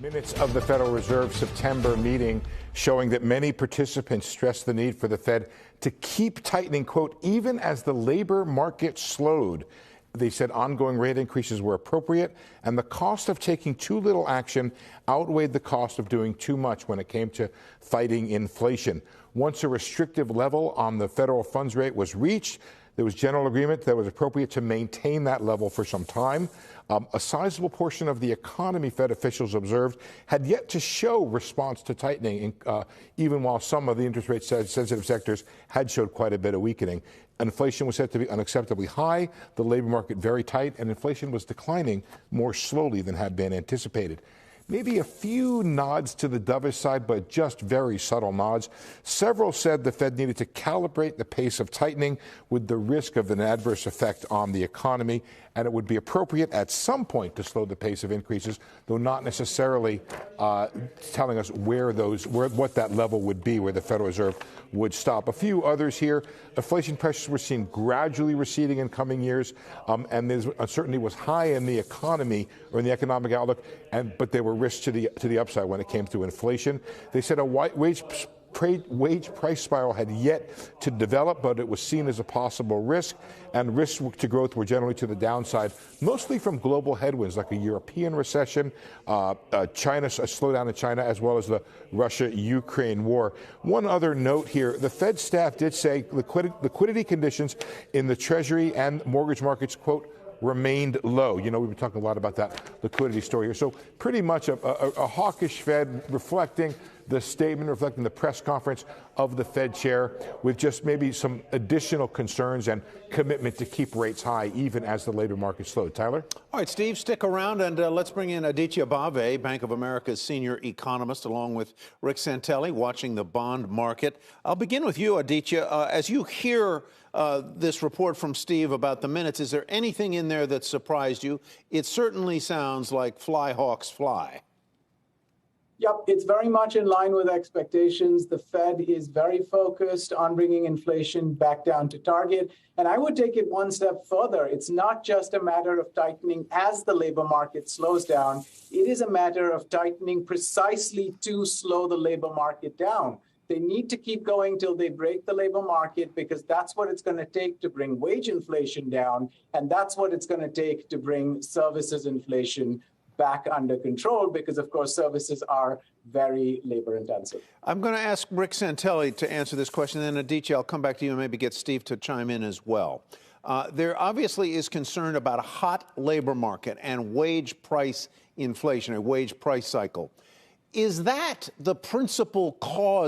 Minutes of the Federal Reserve September meeting showing that many participants stressed the need for the Fed to keep tightening, quote, even as the labor market slowed. They said ongoing rate increases were appropriate, and the cost of taking too little action outweighed the cost of doing too much when it came to fighting inflation. Once a restrictive level on the federal funds rate was reached, there was general agreement that it was appropriate to maintain that level for some time. A sizable portion of the economy, Fed officials observed, had yet to show response to tightening, even while some of the interest rate sensitive sectors had showed quite a bit of weakening. Inflation was said to be unacceptably high, the labor market very tight, and inflation was declining more slowly than had been anticipated. Maybe a few nods to the dovish side, but just very subtle nods. Several said the Fed needed to calibrate the pace of tightening with the risk of an adverse effect on the economy, and it would be appropriate at some point to slow the pace of increases, though not necessarily telling us what that level would be, where the Federal Reserve would stop. A few others here. Inflation pressures were seen gradually receding in coming years, and there's uncertainty was high in the economy or in the economic outlook, but there were risks to the upside when it came to inflation. They said a wage price spiral had yet to develop, but it was seen as a possible risk, and risks to growth were generally to the downside, mostly from global headwinds like a European recession, a slowdown in China, as well as the Russia-Ukraine war. One other note here, the Fed staff did say liquidity conditions in the Treasury and mortgage markets, quote, remained low. You know, we've been talking a lot about that liquidity story here. So pretty much a hawkish Fed, reflecting the statement, reflecting the press conference of the Fed chair, with just maybe some additional concerns and commitment to keep rates high even as the labor market slowed. Tyler? All right, Steve, stick around, and let's bring in Aditya Bave, Bank of America's senior economist, along with Rick Santelli, watching the bond market. I'll begin with you, Aditya. As you hear this report from Steve about the minutes, is there anything in there that surprised you? It certainly sounds like fly, hawks, fly. Yep, it's very much in line with expectations. The Fed is very focused on bringing inflation back down to target. And I would take it one step further. It's not just a matter of tightening as the labor market slows down. It is a matter of tightening precisely to slow the labor market down. They need to keep going till they break the labor market, because that's what it's going to take to bring wage inflation down. And that's what it's going to take to bring services inflation back under control, because, of course, services are very labor intensive. I'm going to ask Rick Santelli to answer this question, and then Aditya, I'll come back to you and maybe get Steve to chime in as well. There obviously is concern about a hot labor market and wage price inflation, a wage price cycle. Is that the principal cause